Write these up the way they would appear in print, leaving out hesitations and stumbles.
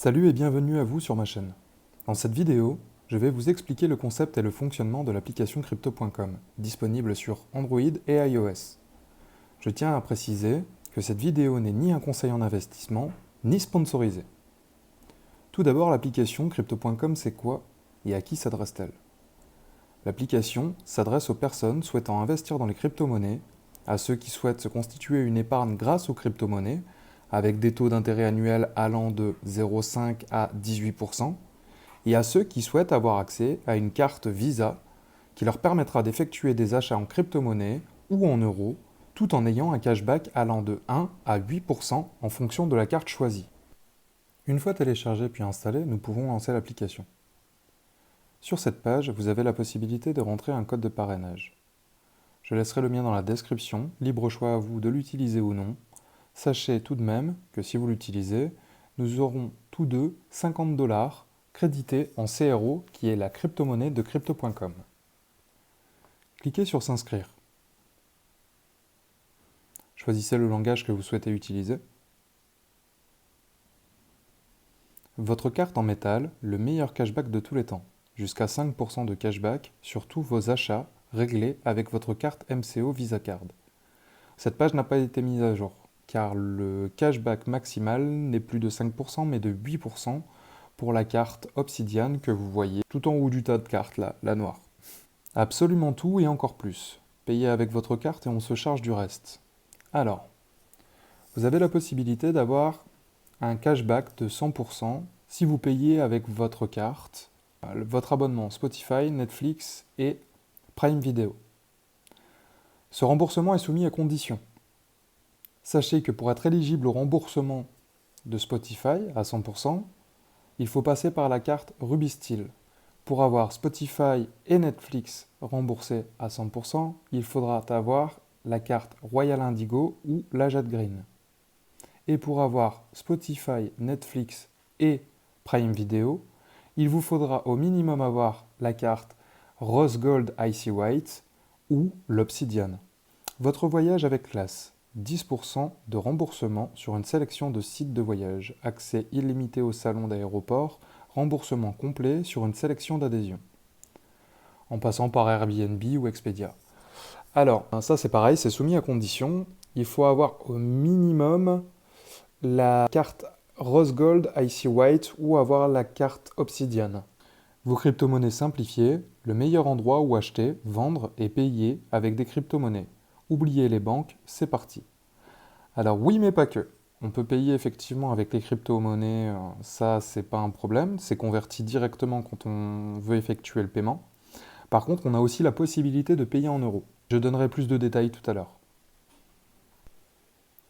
Salut et bienvenue à vous sur ma chaîne. Dans cette vidéo, je vais vous expliquer le concept et le fonctionnement de l'application Crypto.com, disponible sur Android et iOS. Je tiens à préciser que cette vidéo n'est ni un conseil en investissement, ni sponsorisée. Tout d'abord, l'application Crypto.com, c'est quoi et à qui s'adresse-t-elle? L'application s'adresse aux personnes souhaitant investir dans les crypto-monnaies, à ceux qui souhaitent se constituer une épargne grâce aux crypto-monnaies, avec des taux d'intérêt annuels allant de 0,5 à 18%, et à ceux qui souhaitent avoir accès à une carte Visa qui leur permettra d'effectuer des achats en crypto-monnaie ou en euros, tout en ayant un cashback allant de 1 à 8% en fonction de la carte choisie. Une fois téléchargée puis installée, nous pouvons lancer l'application. Sur cette page, vous avez la possibilité de rentrer un code de parrainage. Je laisserai le mien dans la description, libre choix à vous de l'utiliser ou non. Sachez tout de même que si vous l'utilisez, nous aurons tous deux 50 $ crédités en CRO, qui est la crypto-monnaie de Crypto.com. Cliquez sur S'inscrire. Choisissez le langage que vous souhaitez utiliser. Votre carte en métal, le meilleur cashback de tous les temps. Jusqu'à 5% de cashback sur tous vos achats réglés avec votre carte MCO Visa Card. Cette page n'a pas été mise à jour, car le cashback maximal n'est plus de 5% mais de 8% pour la carte Obsidian que vous voyez tout en haut du tas de cartes là, la noire. Absolument tout et encore plus. Payez avec votre carte et on se charge du reste. Alors, vous avez la possibilité d'avoir un cashback de 100% si vous payez avec votre carte votre abonnement Spotify, Netflix et Prime Video. Ce remboursement est soumis à conditions. Sachez que pour être éligible au remboursement de Spotify à 100%, il faut passer par la carte Rubistyle. Pour avoir Spotify et Netflix remboursés à 100%, il faudra avoir la carte Royal Indigo ou la Jade Green. Et pour avoir Spotify, Netflix et Prime Video, il vous faudra au minimum avoir la carte Rose Gold Icy White ou l'Obsidian. Votre voyage avec classe, 10% de remboursement sur une sélection de sites de voyage, accès illimité au salon d'aéroport, remboursement complet sur une sélection d'adhésions, en passant par Airbnb ou Expedia. Alors, ça c'est pareil, c'est soumis à condition. Il faut avoir au minimum la carte Rose Gold Icy White ou avoir la carte Obsidian. Vos crypto-monnaies simplifiées, le meilleur endroit où acheter, vendre et payer avec des crypto-monnaies. Oubliez les banques, c'est parti. Alors oui, mais pas que. On peut payer effectivement avec les crypto-monnaies, ça c'est pas un problème, c'est converti directement quand on veut effectuer le paiement. Par contre, on a aussi la possibilité de payer en euros. Je donnerai plus de détails tout à l'heure.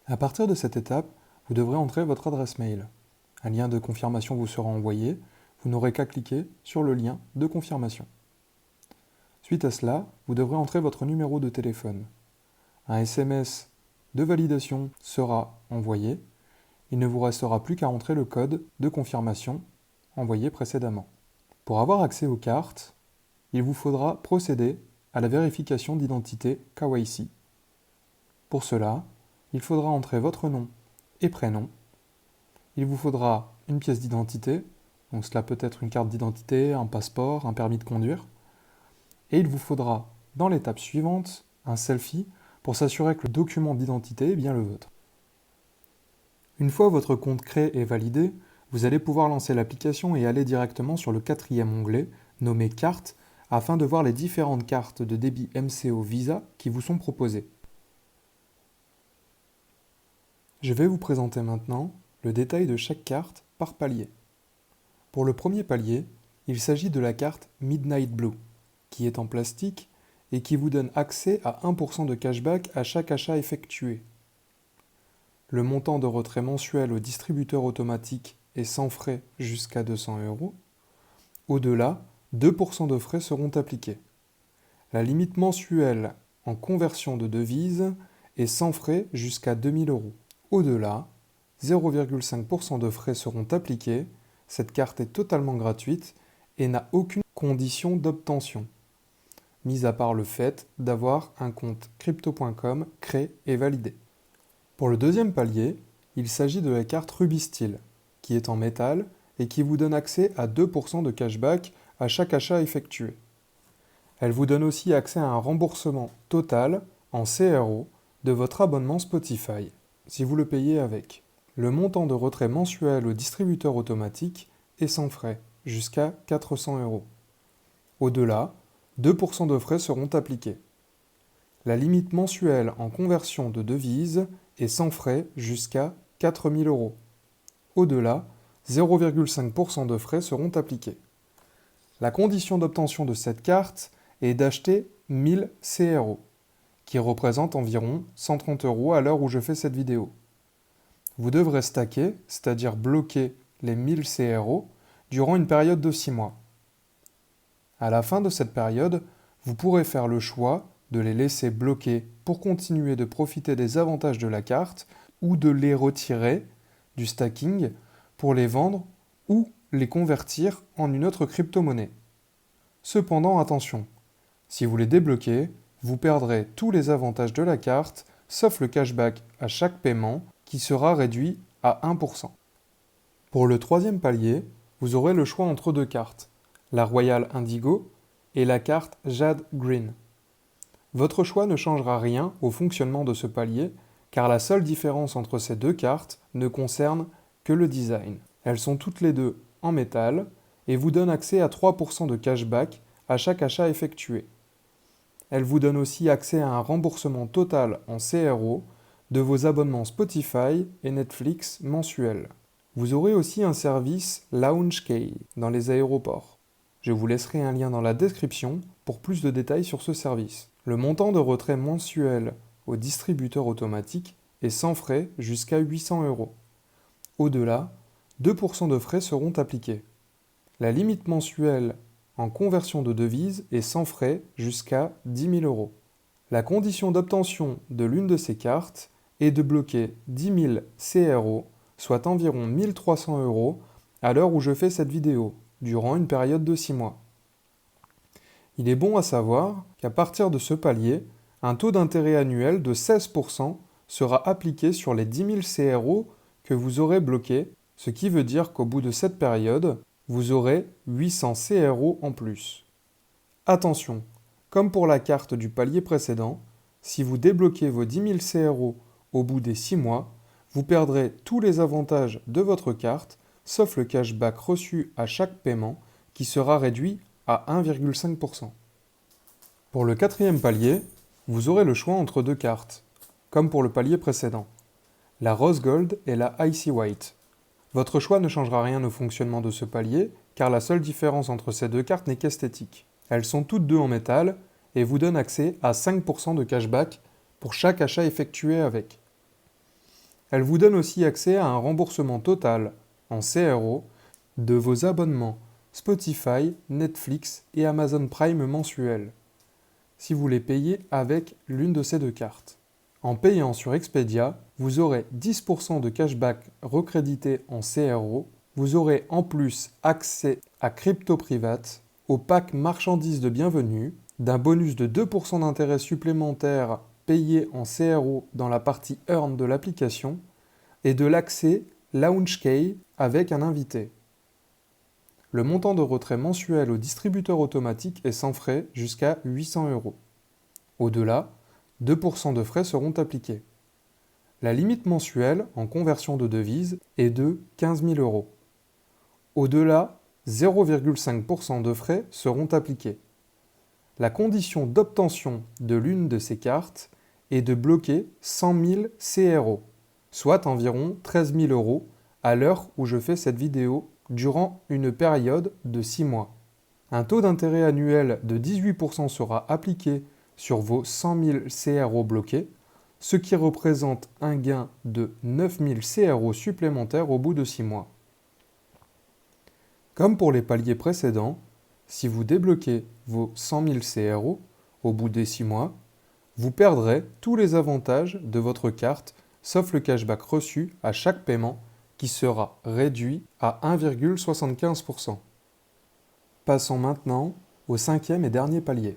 À partir de cette étape, vous devrez entrer votre adresse mail. Un lien de confirmation vous sera envoyé, vous n'aurez qu'à cliquer sur le lien de confirmation. Suite à cela, vous devrez entrer votre numéro de téléphone. Un SMS de validation sera envoyé. Il ne vous restera plus qu'à entrer le code de confirmation envoyé précédemment. Pour avoir accès aux cartes, il vous faudra procéder à la vérification d'identité KYC. Pour cela, il faudra entrer votre nom et prénom. Il vous faudra une pièce d'identité, donc cela peut être une carte d'identité, un passeport, un permis de conduire. Et il vous faudra, dans l'étape suivante, un selfie pour s'assurer que le document d'identité est bien le vôtre. Une fois votre compte créé et validé, vous allez pouvoir lancer l'application et aller directement sur le 4e onglet, nommé Cartes, afin de voir les différentes cartes de débit MCO Visa qui vous sont proposées. Je vais vous présenter maintenant le détail de chaque carte par palier. Pour le premier palier, il s'agit de la carte Midnight Blue, qui est en plastique et qui vous donne accès à 1% de cashback à chaque achat effectué. Le montant de retrait mensuel au distributeur automatique est sans frais jusqu'à 200 €. Au-delà, 2% de frais seront appliqués. La limite mensuelle en conversion de devises est sans frais jusqu'à 2000 €. Au-delà, 0,5% de frais seront appliqués. Cette carte est totalement gratuite et n'a aucune condition d'obtention, mis à part le fait d'avoir un compte Crypto.com créé et validé. Pour le deuxième palier, il s'agit de la carte Rubistyle, qui est en métal et qui vous donne accès à 2% de cashback à chaque achat effectué. Elle vous donne aussi accès à un remboursement total en CRO de votre abonnement Spotify, si vous le payez avec. Le montant de retrait mensuel au distributeur automatique est sans frais, jusqu'à 400 euros. Au-delà, 2% de frais seront appliqués. La limite mensuelle en conversion de devises est sans frais jusqu'à 4000 euros. Au-delà, 0,5% de frais seront appliqués. La condition d'obtention de cette carte est d'acheter 1000 CRO, qui représente environ 130 euros à l'heure où je fais cette vidéo. Vous devrez stacker, c'est-à-dire bloquer les 1000 CRO, durant une période de 6 mois. À la fin de cette période, vous pourrez faire le choix de les laisser bloquer pour continuer de profiter des avantages de la carte ou de les retirer du stacking pour les vendre ou les convertir en une autre crypto-monnaie. Cependant, attention, si vous les débloquez, vous perdrez tous les avantages de la carte, sauf le cashback à chaque paiement, qui sera réduit à 1%. Pour le troisième palier, vous aurez le choix entre deux cartes, la Royal Indigo et la carte Jade Green. Votre choix ne changera rien au fonctionnement de ce palier, car la seule différence entre ces deux cartes ne concerne que le design. Elles sont toutes les deux en métal et vous donnent accès à 3% de cashback à chaque achat effectué. Elles vous donnent aussi accès à un remboursement total en CRO de vos abonnements Spotify et Netflix mensuels. Vous aurez aussi un service LaunchKey dans les aéroports. Je vous laisserai un lien dans la description pour plus de détails sur ce service. Le montant de retrait mensuel au distributeur automatique est sans frais jusqu'à 800 euros. Au-delà, 2% de frais seront appliqués. La limite mensuelle en conversion de devises est sans frais jusqu'à 10 000 euros. La condition d'obtention de l'une de ces cartes est de bloquer 10 000 CRO, soit environ 1300 euros, à l'heure où je fais cette vidéo, durant une période de 6 mois. Il est bon à savoir qu'à partir de ce palier, un taux d'intérêt annuel de 16% sera appliqué sur les 10 000 CRO que vous aurez bloqués, ce qui veut dire qu'au bout de cette période, vous aurez 800 CRO en plus. Attention, comme pour la carte du palier précédent, si vous débloquez vos 10 000 CRO au bout des 6 mois, vous perdrez tous les avantages de votre carte, sauf le cashback reçu à chaque paiement, qui sera réduit à 1,5%. Pour le quatrième palier, vous aurez le choix entre deux cartes, comme pour le palier précédent, la Rose Gold et la Icy White. Votre choix ne changera rien au fonctionnement de ce palier, car la seule différence entre ces deux cartes n'est qu'esthétique. Elles sont toutes deux en métal et vous donnent accès à 5% de cashback pour chaque achat effectué avec. Elles vous donnent aussi accès à un remboursement total en CRO de vos abonnements Spotify, Netflix et Amazon Prime mensuels, si vous les payez avec l'une de ces deux cartes. En payant sur Expedia, vous aurez 10% de cashback recrédité en CRO. Vous aurez en plus accès à CryptoPrivate, au pack marchandises de bienvenue, d'un bonus de 2% d'intérêt supplémentaire payé en CRO dans la partie Earn de l'application et de l'accès LaunchKey avec un invité. Le montant de retrait mensuel au distributeur automatique est sans frais jusqu'à 800 euros. Au-delà, 2% de frais seront appliqués. La limite mensuelle en conversion de devises est de 15 000 euros. Au-delà, 0,5% de frais seront appliqués. La condition d'obtention de l'une de ces cartes est de bloquer 100 000 CRO, soit environ 13 000 euros à l'heure où je fais cette vidéo durant une période de 6 mois. Un taux d'intérêt annuel de 18% sera appliqué sur vos 100 000 CRO bloqués, ce qui représente un gain de 9 000 CRO supplémentaires au bout de 6 mois. Comme pour les paliers précédents, si vous débloquez vos 100 000 CRO au bout des 6 mois, vous perdrez tous les avantages de votre carte, sauf le cashback reçu à chaque paiement qui sera réduit à 1,75%. Passons maintenant au cinquième et dernier palier.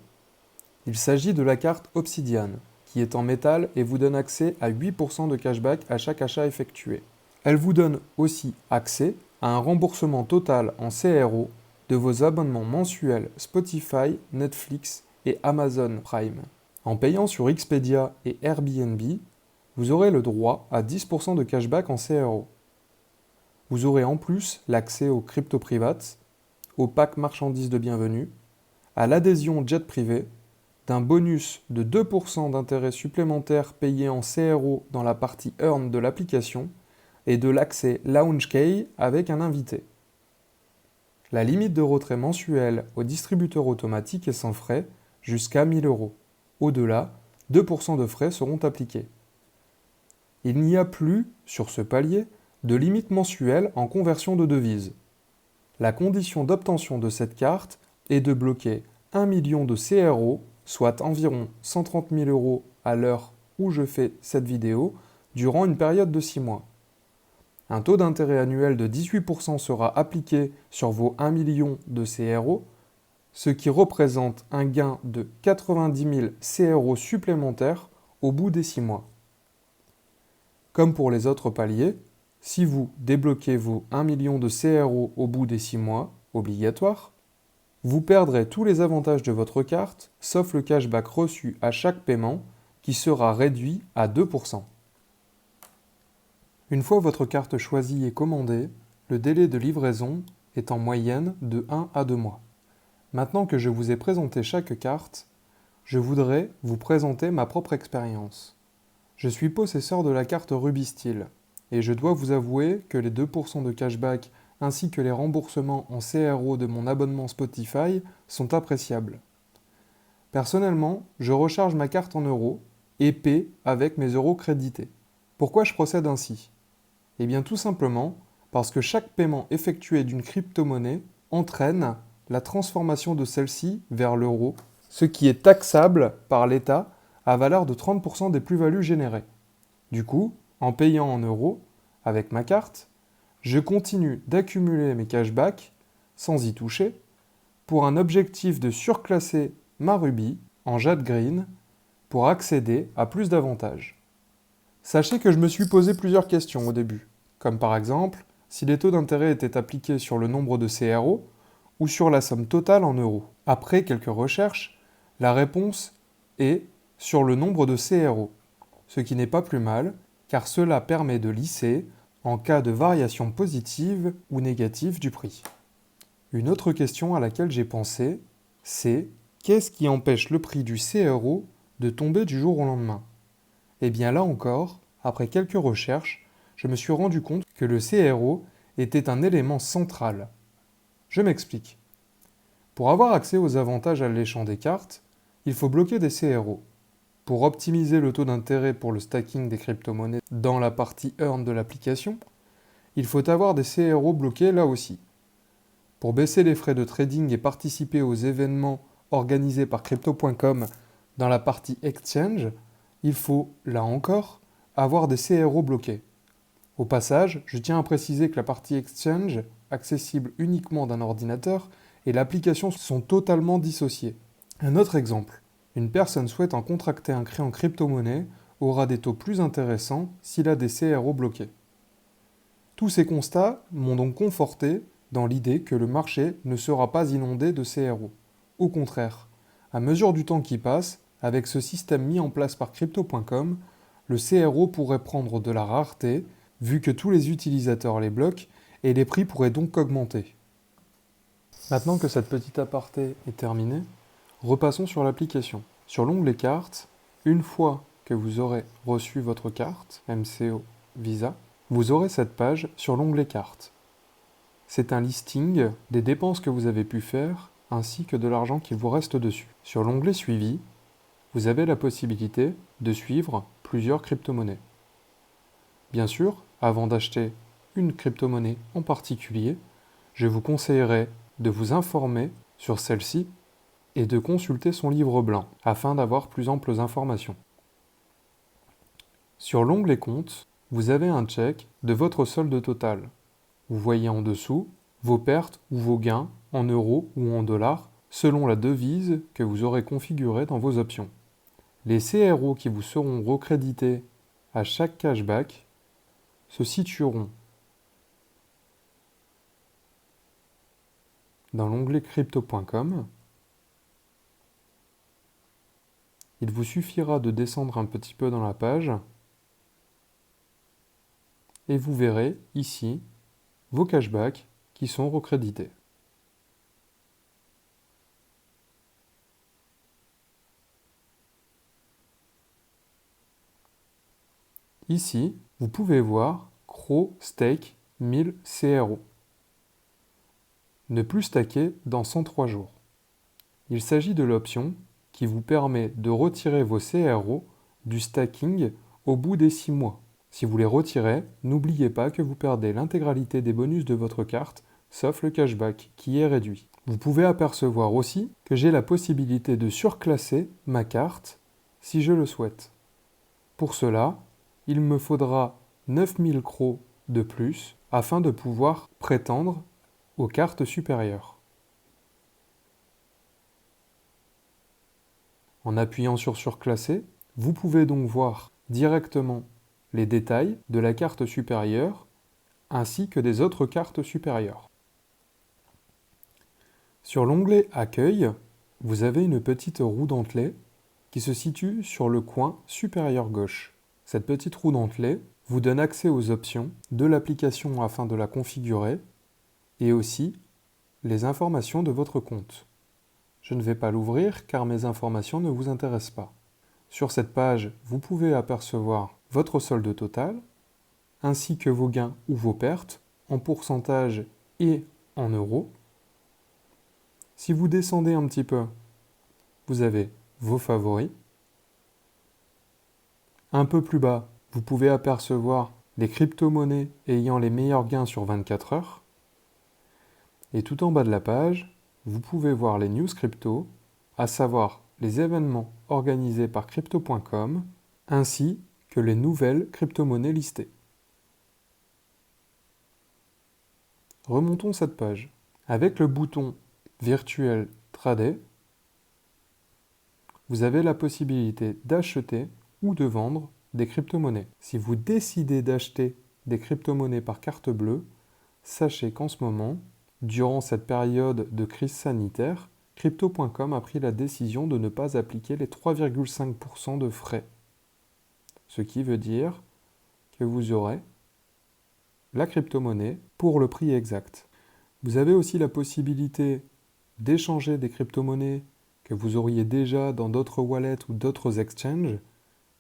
Il s'agit de la carte Obsidian, qui est en métal et vous donne accès à 8% de cashback à chaque achat effectué. Elle vous donne aussi accès à un remboursement total en CRO de vos abonnements mensuels Spotify, Netflix et Amazon Prime. En payant sur Expedia et Airbnb, vous aurez le droit à 10% de cashback en CRO. Vous aurez en plus l'accès aux crypto privates, au pack marchandises de bienvenue, à l'adhésion jet privé, d'un bonus de 2% d'intérêt supplémentaire payé en CRO dans la partie Earn de l'application et de l'accès Lounge Key avec un invité. La limite de retrait mensuel au distributeur automatique est sans frais jusqu'à 1 000 €. Au-delà, 2% de frais seront appliqués. Il n'y a plus, sur ce palier, de limite mensuelle en conversion de devises. La condition d'obtention de cette carte est de bloquer 1 million de CRO, soit environ 130 000 € à l'heure où je fais cette vidéo, durant une période de 6 mois. Un taux d'intérêt annuel de 18% sera appliqué sur vos 1 million de CRO, ce qui représente un gain de 90 000 CRO supplémentaires au bout des 6 mois. Comme pour les autres paliers, si vous débloquez vos 1 million de CRO au bout des 6 mois, obligatoire, vous perdrez tous les avantages de votre carte, sauf le cashback reçu à chaque paiement, qui sera réduit à 2%. Une fois votre carte choisie et commandée, le délai de livraison est en moyenne de 1 à 2 mois. Maintenant que je vous ai présenté chaque carte, je voudrais vous présenter ma propre expérience. Je suis possesseur de la carte Ruby Steel, et je dois vous avouer que les 2% de cashback ainsi que les remboursements en CRO de mon abonnement Spotify sont appréciables. Personnellement, je recharge ma carte en euros et paie avec mes euros crédités. Pourquoi je procède ainsi? Eh bien tout simplement parce que chaque paiement effectué d'une crypto-monnaie entraîne la transformation de celle-ci vers l'euro, ce qui est taxable par l'État à valeur de 30% des plus-values générées. Du coup, en payant en euros, avec ma carte, je continue d'accumuler mes cashbacks, sans y toucher, pour un objectif de surclasser ma Ruby en Jade Green pour accéder à plus d'avantages. Sachez que je me suis posé plusieurs questions au début, comme par exemple si les taux d'intérêt étaient appliqués sur le nombre de CRO ou sur la somme totale en euros. Après quelques recherches, la réponse est sur le nombre de CRO, ce qui n'est pas plus mal, car cela permet de lisser en cas de variation positive ou négative du prix. Une autre question à laquelle j'ai pensé, c'est qu'est-ce qui empêche le prix du CRO de tomber du jour au lendemain? Eh bien là encore, après quelques recherches, je me suis rendu compte que le CRO était un élément central. Je m'explique. Pour avoir accès aux avantages alléchants des cartes, il faut bloquer des CRO. Pour optimiser le taux d'intérêt pour le stacking des crypto-monnaies dans la partie Earn de l'application, il faut avoir des CRO bloqués là aussi. Pour baisser les frais de trading et participer aux événements organisés par crypto.com dans la partie Exchange, il faut, là encore, avoir des CRO bloqués. Au passage, je tiens à préciser que la partie Exchange, accessible uniquement d'un ordinateur, et l'application sont totalement dissociés. Un autre exemple. Une personne souhaitant contracter un crédit en crypto-monnaie aura des taux plus intéressants s'il a des CRO bloqués. Tous ces constats m'ont donc conforté dans l'idée que le marché ne sera pas inondé de CRO. Au contraire, à mesure du temps qui passe, avec ce système mis en place par crypto.com, le CRO pourrait prendre de la rareté, vu que tous les utilisateurs les bloquent, et les prix pourraient donc augmenter. Maintenant que cette petite aparté est terminée, repassons sur l'application. Sur l'onglet Cartes, une fois que vous aurez reçu votre carte MCO Visa, vous aurez cette page sur l'onglet Cartes. C'est un listing des dépenses que vous avez pu faire ainsi que de l'argent qui vous reste dessus. Sur l'onglet Suivi, vous avez la possibilité de suivre plusieurs crypto-monnaies. Bien sûr, avant d'acheter une crypto-monnaie en particulier, je vous conseillerais de vous informer sur celle-ci et de consulter son livre blanc afin d'avoir plus amples informations. Sur l'onglet Compte, vous avez un check de votre solde total. Vous voyez en dessous vos pertes ou vos gains en euros ou en dollars selon la devise que vous aurez configurée dans vos options. Les CRO qui vous seront recrédités à chaque cashback se situeront dans l'onglet crypto.com, il vous suffira de descendre un petit peu dans la page et vous verrez ici vos cashbacks qui sont recrédités. Ici, vous pouvez voir Crow Stake 1000 CRO. Ne plus stacker dans 103 jours. Il s'agit de l'option qui vous permet de retirer vos CRO du stacking au bout des 6 mois. Si vous les retirez, n'oubliez pas que vous perdez l'intégralité des bonus de votre carte, sauf le cashback qui est réduit. Vous pouvez apercevoir aussi que j'ai la possibilité de surclasser ma carte si je le souhaite. Pour cela, il me faudra 9000 crocs de plus afin de pouvoir prétendre aux cartes supérieures. En appuyant sur surclasser, vous pouvez donc voir directement les détails de la carte supérieure ainsi que des autres cartes supérieures. Sur l'onglet Accueil, vous avez une petite roue dentelée qui se situe sur le coin supérieur gauche. Cette petite roue dentelée vous donne accès aux options de l'application afin de la configurer et aussi les informations de votre compte. Je ne vais pas l'ouvrir car mes informations ne vous intéressent pas. Sur cette page, vous pouvez apercevoir votre solde total ainsi que vos gains ou vos pertes en pourcentage et en euros. Si vous descendez un petit peu, vous avez vos favoris. Un peu plus bas, vous pouvez apercevoir les crypto-monnaies ayant les meilleurs gains sur 24 heures. Et tout en bas de la page, vous pouvez voir les news crypto, à savoir les événements organisés par crypto.com, ainsi que les nouvelles crypto-monnaies listées. Remontons cette page. Avec le bouton Virtuel Trader, vous avez la possibilité d'acheter ou de vendre des crypto-monnaies. Si vous décidez d'acheter des crypto-monnaies par carte bleue, sachez qu'en ce moment, durant cette période de crise sanitaire, Crypto.com a pris la décision de ne pas appliquer les 3,5% de frais. Ce qui veut dire que vous aurez la crypto-monnaie pour le prix exact. Vous avez aussi la possibilité d'échanger des crypto-monnaies que vous auriez déjà dans d'autres wallets ou d'autres exchanges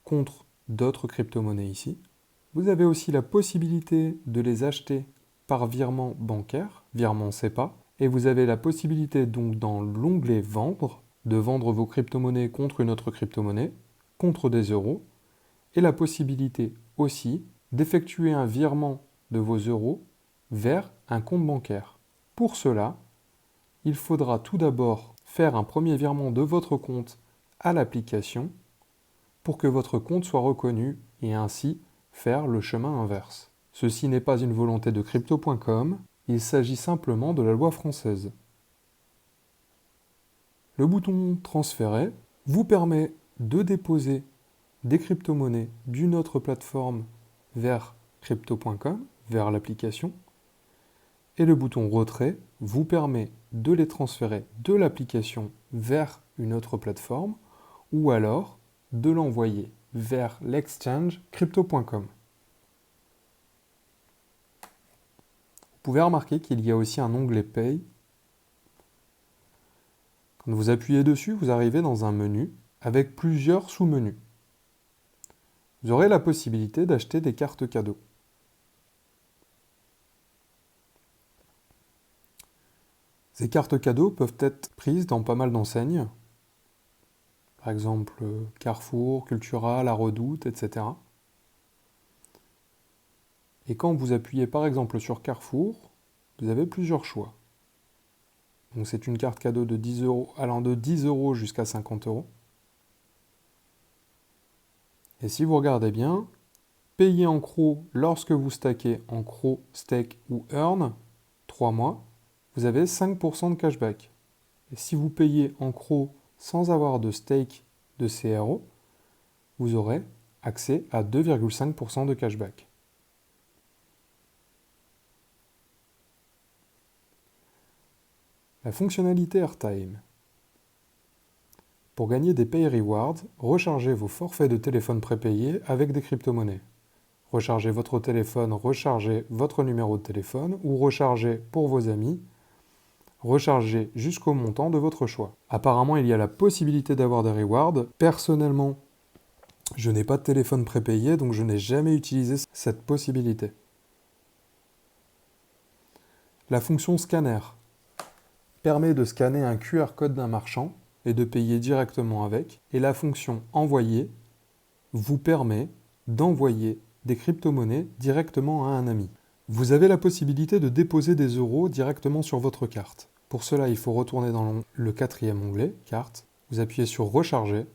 contre d'autres crypto-monnaies ici. Vous avez aussi la possibilité de les acheter par virement bancaire, virement SEPA, et vous avez la possibilité donc dans l'onglet Vendre, de vendre vos crypto-monnaies contre une autre crypto-monnaie, contre des euros, et la possibilité aussi d'effectuer un virement de vos euros vers un compte bancaire. Pour cela, il faudra tout d'abord faire un premier virement de votre compte à l'application pour que votre compte soit reconnu et ainsi faire le chemin inverse. Ceci n'est pas une volonté de crypto.com, il s'agit simplement de la loi française. Le bouton Transférer vous permet de déposer des crypto-monnaies d'une autre plateforme vers crypto.com, vers l'application, et le bouton Retrait vous permet de les transférer de l'application vers une autre plateforme ou alors de l'envoyer vers l'exchange crypto.com. Vous pouvez remarquer qu'il y a aussi un onglet Pay. Quand vous appuyez dessus, vous arrivez dans un menu avec plusieurs sous-menus. Vous aurez la possibilité d'acheter des cartes cadeaux. Ces cartes cadeaux peuvent être prises dans pas mal d'enseignes, par exemple Carrefour, Cultura, La Redoute, etc. Et quand vous appuyez par exemple sur Carrefour, vous avez plusieurs choix. Donc c'est une carte cadeau de 10 euros, allant de 10 euros jusqu'à 50 euros. Et si vous regardez bien, payer en CRO lorsque vous stackez en CRO, Stake ou Earn, 3 mois, vous avez 5% de cashback. Et si vous payez en CRO sans avoir de stake de CRO, vous aurez accès à 2,5% de cashback. La fonctionnalité Airtime. Pour gagner des Pay Rewards, rechargez vos forfaits de téléphone prépayés avec des crypto-monnaies. Rechargez votre téléphone, rechargez votre numéro de téléphone ou rechargez pour vos amis. Rechargez jusqu'au montant de votre choix. Apparemment, il y a la possibilité d'avoir des rewards. Personnellement, je n'ai pas de téléphone prépayé, donc je n'ai jamais utilisé cette possibilité. La fonction scanner permet de scanner un QR code d'un marchand et de payer directement avec. Et la fonction envoyer vous permet d'envoyer des crypto-monnaies directement à un ami. Vous avez la possibilité de déposer des euros directement sur votre carte. Pour cela, il faut retourner dans le 4e onglet, carte. Vous appuyez sur recharger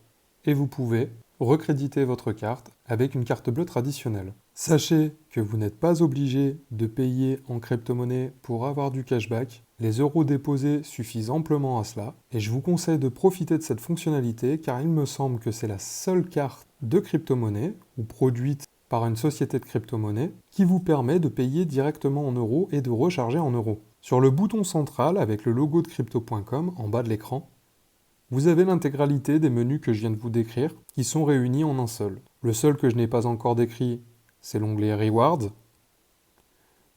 et vous pouvez recréditer votre carte avec une carte bleue traditionnelle. Sachez que vous n'êtes pas obligé de payer en crypto-monnaie pour avoir du cashback. Les euros déposés suffisent amplement à cela. Et je vous conseille de profiter de cette fonctionnalité car il me semble que c'est la seule carte de crypto-monnaie ou produite par une société de crypto-monnaie qui vous permet de payer directement en euros et de recharger en euros. Sur le bouton central avec le logo de crypto.com en bas de l'écran, vous avez l'intégralité des menus que je viens de vous décrire qui sont réunis en un seul. Le seul que je n'ai pas encore décrit, c'est l'onglet Rewards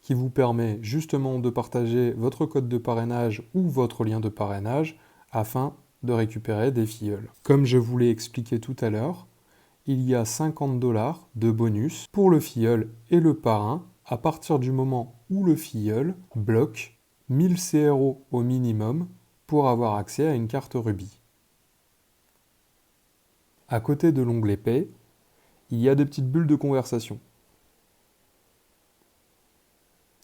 qui vous permet justement de partager votre code de parrainage ou votre lien de parrainage afin de récupérer des filleuls. Comme je vous l'ai expliqué tout à l'heure, il y a 50 $ de bonus pour le filleul et le parrain à partir du moment où le filleul bloque 1000 CRO au minimum pour avoir accès à une carte rubis. À côté de l'onglet Pay, il y a des petites bulles de conversation.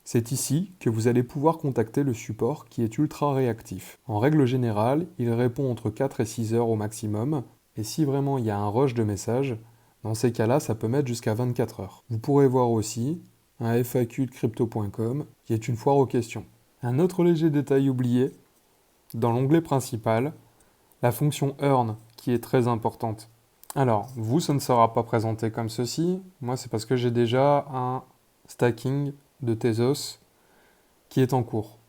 C'est ici que vous allez pouvoir contacter le support qui est ultra réactif. En règle générale, il répond entre 4 et 6 heures au maximum, et si vraiment il y a un rush de messages, dans ces cas-là, ça peut mettre jusqu'à 24 heures. Vous pourrez voir aussi un FAQ de crypto.com qui est une foire aux questions. Un autre léger détail oublié, dans l'onglet principal, la fonction Earn qui est très importante. Alors, vous, ça ne sera pas présenté comme ceci. Moi, c'est parce que j'ai déjà un stacking de Tezos qui est en cours.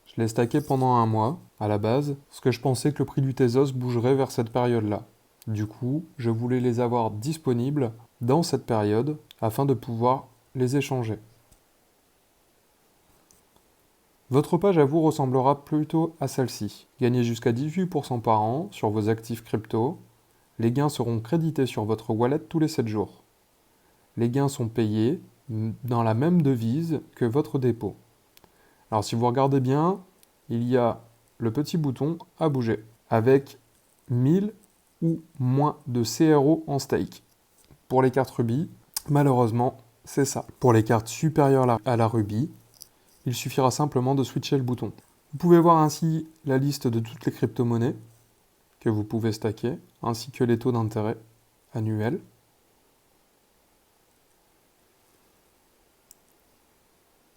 Je l'ai stacké pendant un mois, à la base, parce que je pensais que le prix du Tezos bougerait vers cette période-là. Du coup, je voulais les avoir disponibles dans cette période afin de pouvoir les échanger. Votre page à vous ressemblera plutôt à celle-ci. Gagnez jusqu'à 18% par an sur vos actifs crypto. Les gains seront crédités sur votre wallet tous les 7 jours. Les gains sont payés dans la même devise que votre dépôt. Alors si vous regardez bien, il y a le petit bouton à bouger avec 1000 ou moins de CRO en stake. Pour les cartes Ruby, malheureusement, c'est ça. Pour les cartes supérieures à la Ruby, il suffira simplement de switcher le bouton. Vous pouvez voir ainsi la liste de toutes les crypto-monnaies que vous pouvez stacker, ainsi que les taux d'intérêt annuels.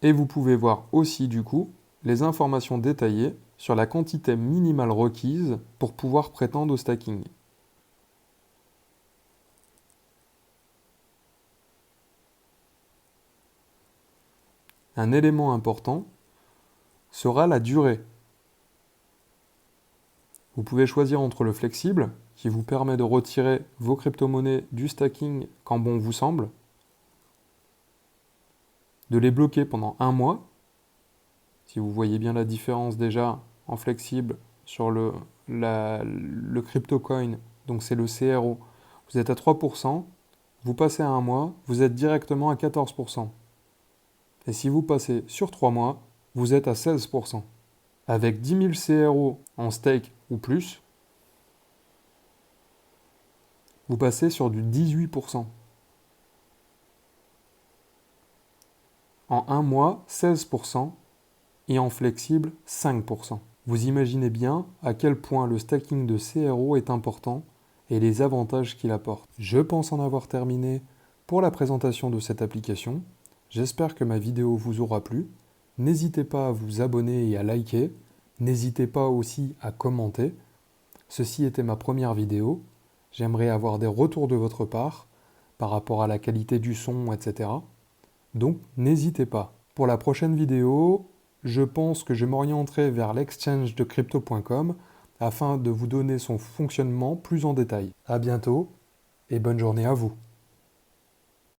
Et vous pouvez voir aussi du coup les informations détaillées sur la quantité minimale requise pour pouvoir prétendre au stacking. Un élément important sera la durée. Vous pouvez choisir entre le flexible, qui vous permet de retirer vos crypto-monnaies du stacking quand bon vous semble, de les bloquer pendant un mois, si vous voyez bien la différence déjà en flexible sur le CryptoCoin, donc c'est le CRO, vous êtes à 3%, vous passez à un mois, vous êtes directement à 14%. Et si vous passez sur 3 mois, vous êtes à 16%. Avec 10 000 CRO en stake ou plus, vous passez sur du 18%. En un mois, 16% et en flexible, 5%. Vous imaginez bien à quel point le stacking de CRO est important et les avantages qu'il apporte. Je pense en avoir terminé pour la présentation de cette application. J'espère que ma vidéo vous aura plu. N'hésitez pas à vous abonner et à liker. N'hésitez pas aussi à commenter. Ceci était ma première vidéo. J'aimerais avoir des retours de votre part par rapport à la qualité du son, etc. Donc n'hésitez pas. Pour la prochaine vidéo, je pense que je m'orienterai vers l'exchange de crypto.com afin de vous donner son fonctionnement plus en détail. À bientôt et bonne journée à vous.